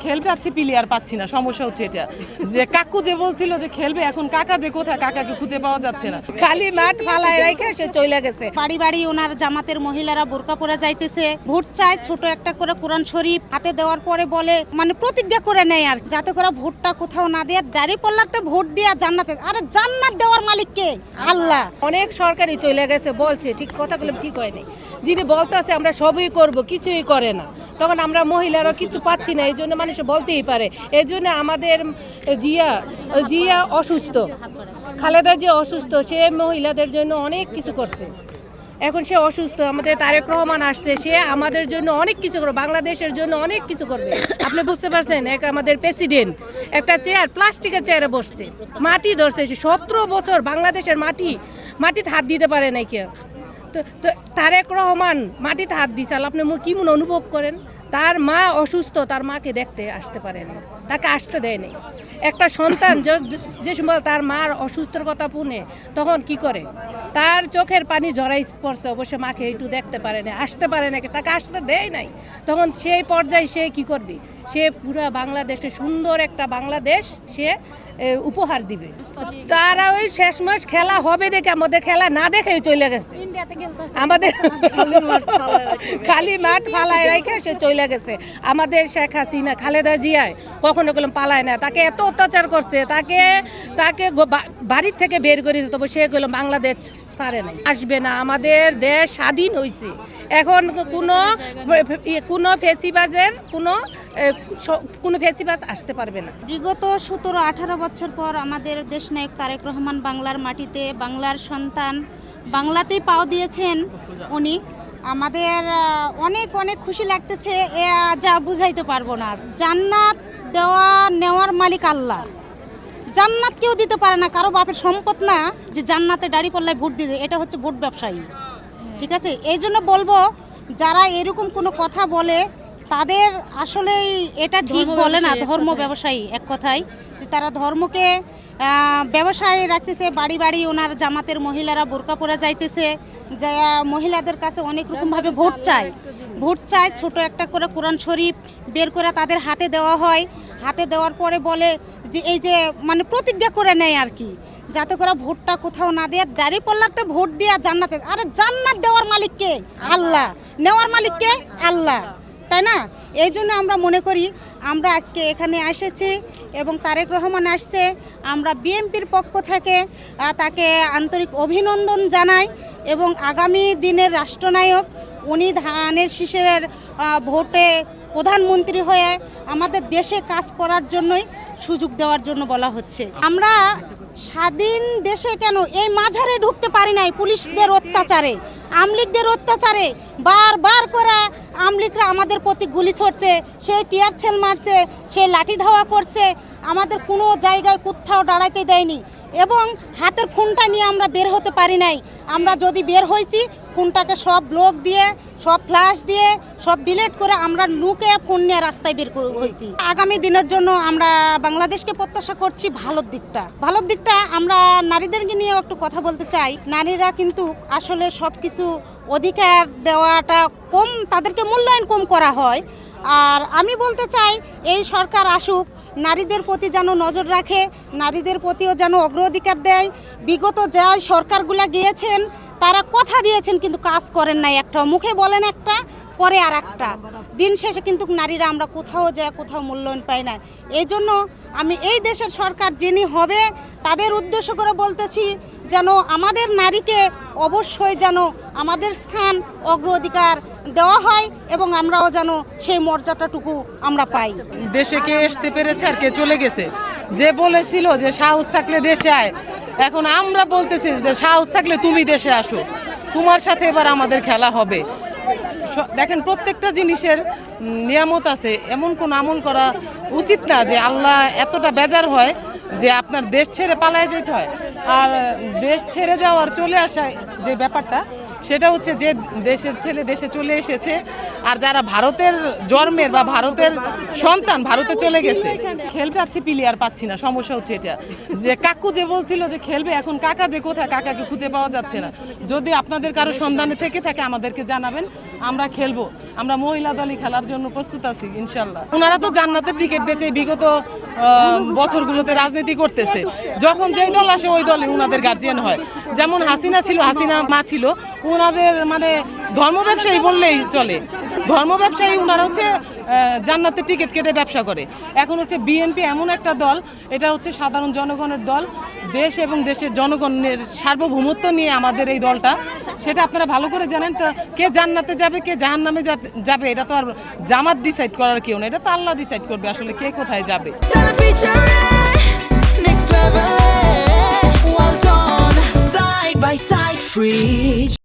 খেলতে যাচ্ছি প্লেয়ার পাচ্ছি না, সমস্যা হচ্ছে এটা যে কাকু যে বলছিল যে খেলবে, এখন কাকা যে কোথায়, কাকাকে খুঁজে পাওয়া যাচ্ছে না। খালি মাঠ ফালায় রেখে সে চলে গেছে। বাড়ি বাড়ি ওনার জামাতের মহিলারা বোরকা পরে যাইতেছে, ভোট চায়, ছোট একটা করে কোরআন শরীফ হাতে দেওয়ার পরে বলে মানে প্রতিজ্ঞা করে নেয় আর যাতে করে ভোটটা কোথাও না দিয়ে দাঁড়িয়ে পড়লাতে ভোট দিয়ে জান্নাতে। আরে জান্নাত দেওয়ার মালিক কে? আল্লাহ। অনেক সরকারি চলে গেছে, বলছে ঠিক কথাগুলো ঠিক হয়নি। যিনি বলতেছে আমরা সবই করব, কিছুই করে না, তখন আমরা মহিলারা কিছু পাচ্ছি না। এই জন্য মানুষ বলতেই পারে। এই জন্য আমাদের জিয়া অসুস্থ, খালেদা জিয়া অসুস্থ, সে মহিলাদের জন্য অনেক কিছু করছে। এখন সে অসুস্থ, আমাদের তারেক রহমান আসছে, সে আমাদের জন্য অনেক কিছু করবে, বাংলাদেশের জন্য অনেক কিছু করবে। আপনি বুঝতে পারছেন, এক আমাদের প্রেসিডেন্ট একটা চেয়ার, প্লাস্টিকের চেয়ারে বসছে, মাটি ধরছে, 17 বছর বাংলাদেশের মাটিতে হাত দিতে পারে নাই কেউ। তো তারেক রহমান মাটিতে হাত দিছে, আপনি কি মনে অনুভব করেন? তার মা অসুস্থ, তার মাকে দেখতে আসতে পারে না, তাকে আসতে দেয় নাই। একটা সন্তান যে সময় তার মার অসুস্থর কথা শুনে তখন কি করে, তার চোখের পানি ঝরাই পড়ছে, অবশ্য মাকে একটু দেখতে পারে না, আসতে পারে না, তাকে আসতে দেয় নাই। তখন সেই পর্যায়ে সে কি করবে? সে পুরো বাংলাদেশে সুন্দর একটা বাংলাদেশ সে উপহার দিবে। তারা ওই শেষ মাস খেলা হবে দেখে আমাদের খেলা না দেখেই চলে গেছে। আমাদের খালি মাঠ ফালায় রেখে সে চলে গেছে। আমাদের শেখ হাসিনা, খালেদা জিয়ায় কখনো কোনো পালায় না, তাকে এত অত্যাচার করছে, তাকে বাড়ির থেকে বের করে দিত, তবে সে গেল বাংলাদেশ ছাড়ে নাই, আসবে না। আমাদের দেশ স্বাধীন হয়েছে, এখন কোনো ফেসিবাজের কোনো ফেসিবাজ আসতে পারবে না। বিগত 17-18 বছর পর আমাদের দেশনায়ক তারেক রহমান বাংলার মাটিতে, বাংলার সন্তান, বাংলাতেই পাও দিয়েছেন উনি। আমাদের অনেক অনেক খুশি লাগতেছে, যা বুঝাইতে পারবো না। জান্নাত নেওয়ার মালিক আল্লাহ। জান্নাত কেউ দিতে পারে না, কারো বাপের সম্পদ না যে জান্নাতে দাঁড়ি পাল্লায় ভোট দিতে। এটা হচ্ছে ভোট ব্যবসায়ী, ঠিক আছে? এই জন্য বলবো, যারা এরকম কোনো কথা বলে তাদের আসলেই এটা ঠিক বলে না, ধর্ম ব্যবসায়ী এক কথায়, যে তারা ধর্মকে ব্যবসায় রাখতেছে। বাড়ি বাড়ি ওনার জামাতের মহিলারা বোরকা পরে যাইতেছে, যা মহিলাদের কাছে অনেক রকমভাবে ভোট চায়, ছোট একটা করে কোরআন শরীফ বের করে তাদের হাতে দেওয়া হয়। হাতে দেওয়ার পরে বলে যে এই যে মানে প্রতিজ্ঞা করে নেয় আর কি, যাতে করে ভোটটা কোথাও না দিয়ে দাঁড়িয়ে পড়লাতে ভোট দিয়ে জান্নাতে। আরে জান্নাত দেওয়ার মালিক কে? আল্লাহ। নেওয়ার মালিক কে? আল্লাহ, তাই না? এই জন্য আমরা মনে করি, আমরা আজকে এখানে এসেছি এবং তারেক রহমান আসছে, আমরা বিএনপির পক্ষ থেকে তাকে আন্তরিক অভিনন্দন জানাই এবং আগামী দিনের রাষ্ট্রনায়ক উনি ধানের শীষের ভোটে প্রধানমন্ত্রী হয়ে আমাদের দেশে কাজ করার জন্যই সুযোগ দেওয়ার জন্য বলা হচ্ছে। আমরা স্বাধীন দেশে কেন এই মাঝারে ঢুকতে পারি নাই? পুলিশদের অত্যাচারে, আমলিগদের অত্যাচারে বারবার করে আমলিগরা আমাদের প্রতি গুলি ছড়ছে, সেই টিয়ার ছেল মারছে, সেই লাঠি ধাওয়া করছে, আমাদের কোনো জায়গায় কোথাও দাঁড়াইতে দেয়নি এবং হাতের ফোনটা নিয়ে আমরা বের হতে পারি নাই। আমরা যদি বের হয়েছি, ফোনটাকে সব ব্লক দিয়ে, সব ফ্ল্যাশ দিয়ে, সব ডিলিট করে আমরা লুকে ফোন নিয়ে রাস্তায় বের হয়েছি। আগামী দিনের জন্য আমরা বাংলাদেশকে প্রত্যাশা করছি ভালোর দিকটা। আমরা নারীদেরকে নিয়ে একটু কথা বলতে চাই। নারীরা কিন্তু আসলে সব কিছু অধিকার দেওয়াটা কম, তাদেরকে মূল্যায়ন কম করা হয়। আর আমি বলতে চাই, এই সরকার আসুক, নারীদের প্রতি যেন নজর রাখে, নারীদের প্রতিও যেন অগ্রাধিকার দেয়। বিগত যা সরকারগুলো গিয়েছেন তারা কথা দিয়েছেন কিন্তু কাজ করেন নাই, একটা মুখে বলেন একটা, করে আর একটা। দিন শেষে কিন্তু নারীরা আমরা কোথাও মূল্যায়ন পাই না। এই জন্য আমি এই দেশের সরকার যিনি হবে তাদের উদ্দেশ্য করে বলতেছি, যেন আমাদের নারীকে অবশ্যই যেন আমাদের স্থান অগ্রাধিকার দেওয়া হয় এবং আমরাও যেন সেই মর্যাদাটুকু আমরা পাই। দেশে কে আসতে পেরেছে আর কে চলে গেছে? যে বলেছিল যে সাহস থাকলে দেশে আয়, এখন আমরা বলতেছি যে সাহস থাকলে তুমি দেশে আসো, তোমার সাথে এবার আমাদের খেলা হবে। দেখেন, প্রত্যেকটা জিনিসের নিয়ামত আছে, এমন কোন আমল করা উচিত না যে আল্লাহ এতটা বেজার হয় যে আপনার দেশ ছেড়ে পালায় যেতে হয়। আর দেশ ছেড়ে যাওয়ার চলে আসা যে ব্যাপারটা, সেটা হচ্ছে যে দেশের ছেলে দেশে চলে এসেছে, আর যারা ভারতের জন্মের বা ভারতের সন্তান ভারতে চলে গেছে, খেলতে যাচ্ছি প্লেয়ার পাচ্ছি না, সমস্যা হচ্ছে এটা যে কাকু যে বলছিল যে খেলবে, এখন কাকা যে কোথায়, কাকাকে খুঁজে পাওয়া যাচ্ছে না। যদি আপনাদের কারো সন্ধানে থেকে থাকে আমাদেরকে জানাবেন। আমরা খেলবো, আমরা মহিলা দলই খেলার জন্য প্রস্তুত আছি ইনশাল্লাহ। ওনারা তো জান্নাতের টিকিট বেচে বিগত বছরগুলোতে রাজনীতি করতেছে, যখন যেই দল আসে ওই দলে ওনাদের গার্জিয়ান হয়। যেমন হাসিনা ছিল, হাসিনা মা ছিল, ওনাদের মানে ধর্ম ব্যবসায়ী বললেই চলে, ধর্ম ব্যবসায়ী। ওনারা হচ্ছে জান্নাতের টিকিট কেটে ব্যবসা করে। এখন হচ্ছে বিএনপি এমন একটা দল, এটা হচ্ছে সাধারণ জনগণের দল, দেশ এবং দেশের জনগণের সার্বভৌমত্ব নিয়ে আমাদের এই দলটা, সেটা আপনারা ভালো করে জানেন। তো কে জান্নাতে যাবে কে জাহান্নামে যাবে এটা তো আর জামাত ডিসাইড করার কেউ না, এটা তো আল্লাহ ডিসাইড করবে আসলে কে কোথায় যাবে। Next level, well done, side by side, free.